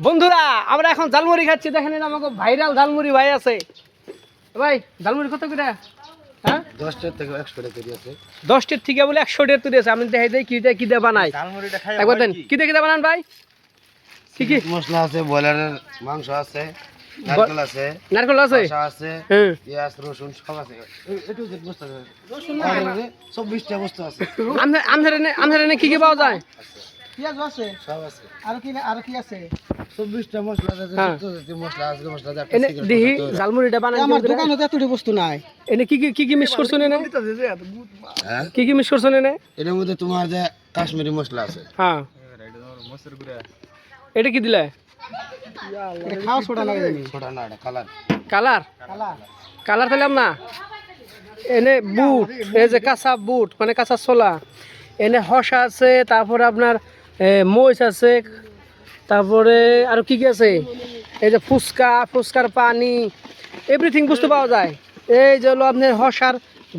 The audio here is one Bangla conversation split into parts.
বন্ধুরা আমরা এখন ঝালমুড়ি খাচ্ছি। দেখেন আমাকে ভাইরাল ঝালমুড়ি ভাই আছে। ভাই ঝালমুড়ি কত করে? হ্যাঁ 10 টাকা থেকে 100 টাকা তৈরি আছে। 10 টাকা থেকে বলে 100 টাকা তৈরি আছে। আমি দেখাই দেই কি দিয়ে বানাই। ঝালমুড়িটা খাই একবার দেন কি দিয়ে বানান ভাই? কি কি মশলা আছে, ব্রয়লারের মাংস আছে, নারকেল আছে, নারকেল আছে, শসা আছে, হ্যাঁ পেঁয়াজ রসুন সব আছে। একটু যে বস্তা আছে রসুন না 24 টা বস্তা আছে। আমধারে কি কি পাওয়া যায়? পেঁয়াজ আছে, সব আছে। আর কি আছে? 24 টা মশলা আছে, হ্যাঁ। 70 টা মশলা আছে, মশলা আছে। এনে দিহি ঝালমুড়িটা বানাই। আমার দোকানে তো এতটি বস্তু নাই। এনে কি মিক্স করছুন এনে? হ্যাঁ কি মিক্স করছুন এনে? এর মধ্যে তোমার যে কাশ্মীরি মশলা আছে। হ্যাঁ এটা কি দিলে? এটা খাওয়া সোডা লাগে জানি। ছোট না, এটা কালার। কালার কালা কালার পেলাম না। এনে বুট, এই যে কাঁচা বুট মানে কাঁচা ছোলা, এনে হসা আছে, তারপরে আপনার মরিচ আছে, তারপরে আর কি কি আছে, এই যে ফুচকার পানি, এভরিথিং বস্তু পাওয়া যায়। এই যে হলো আপনার হসার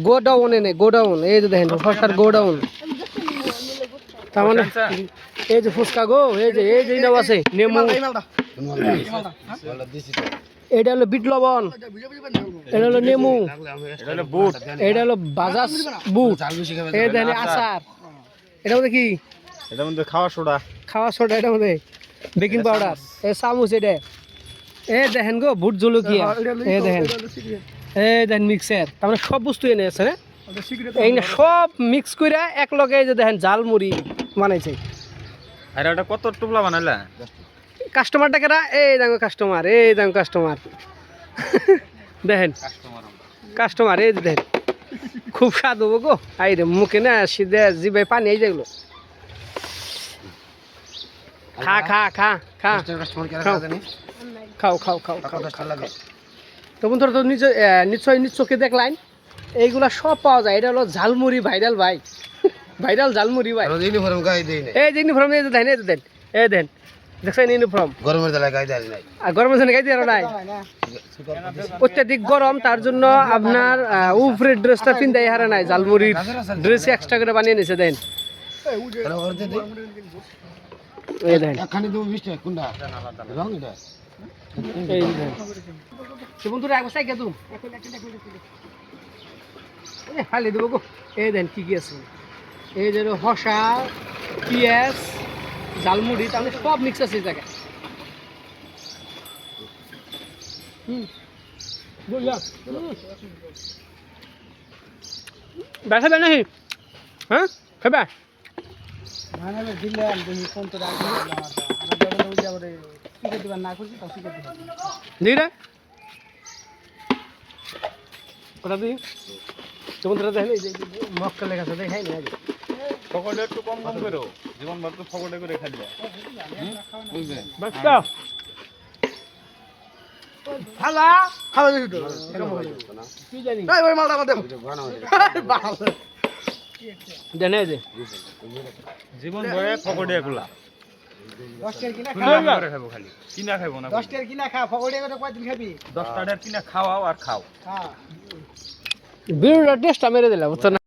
গোডাউন, এনে গোডাউন, এই যে দেখেন হসার গোডাউন। তার মানে এই যে ফুচকা গো, এই যে নাও আছে নেমু, বলা দিছি তো। এটা হলো বিট লবণ, এটা হলো নেমু, এটা হলো বুট, এটা হলো বাজাজ বুট, চাল বেশি খাবে। এই দেখেন আচার, এটা মধ্যে কি এটার মধ্যে খাওয়া সোডা, খাওয়া সোডা, এটার মধ্যে বেকিং পাউডার, এই চামচ, এটা এই দেখেন গো ভুট জলকিয়া, এই দেখেন মিক্সার। তারপরে সব বস্তু এনে আছে না, এই সব মিক্স করে এক লগে এই যে দেখেন ঝালমুড়ি বানাইছে। আর এটা কত টুকলা বানাইলা? কাস্টমারটা কেরা? এই দেখো কাস্টমার, দেখেন কাস্টমার, এই যে দেখেন খুব স্বাদ হবো গো। আই রে মুখে না সিধে জিভায় পানি এই যেগুলো। খা খা খা খা কাস্টমার কে খাও। রাখা জানি। খাও কত টাকা লাগে? তো বন্ধুরা তো নিশ্চয় নিজ চোখে দেখলেন এইগুলা সব পাওয়া যায়। এটা হলো ঝালমুড়ি ভাইরাল ভাই, ভাইরাল ঝালমুড়ি ভাই। আর ইউনিফর্ম গায়ে দেই না। এই যে ইউনিফর্ম এই যে দেন, এই দেন দেখছেন ইউনিফর্ম। গরমের দিনে গায়ে দেয় নাই। আর গরমের জন্য গাইতে আর নাই, অত্যাধিক গরম, তার জন্য আপনার উপরের ড্রেসটা পিন্দাই হারে নাই, ঝালমুড়ির ড্রেস এক্সট্রা করে বানিয়ে নিছে। দেন আর ওরতে দেই। এই দেন, একখানি তুমি 20 টাকা কোনটা? রং এটা। এই দেন সে বন্ধুরা একবার সাইকেল তুম এই খালি দেবো গো। এই দেন কি কি আছে, এই যে হসা, পেঁয়াজ, ঝালমুড়ি, তাহলে সব মিক্স আছে এই জায়গায়। খাবে নাকি? হ্যাঁ খাবে? বানালে দিলাম তুমি কোন তো রাখি আমার ওই যাবে শিখে দিবা না করছি তাও শিখে দিবা। দিই রে ওটা দিই। তো বন্ধুরা দেখেন এই যে মক্কা লেখা আছে, দেখাই না ফকড়ে একটু কম করো, জীবন ভর তো ফকড়ে করে খাইলে বুঝবে। বাচ্চা খালা খাওয়া যাবে তো কি জানি। এই ভাই মালটা দে দেন এই যে জীবন ভরে ফকড়ে এগুলা 10 টাকা কিনা কিনা করে খাবো, খালি কিনা খাবো না। 10 টাকা কিনা খা ফগড়ে করে কয়দিন খাবি? 10 টাকার কিনা খাওয়াও আর খাও। হ্যাঁ বিড়ুটা টেস্টটা মেরে দিলাম বুঝছো না।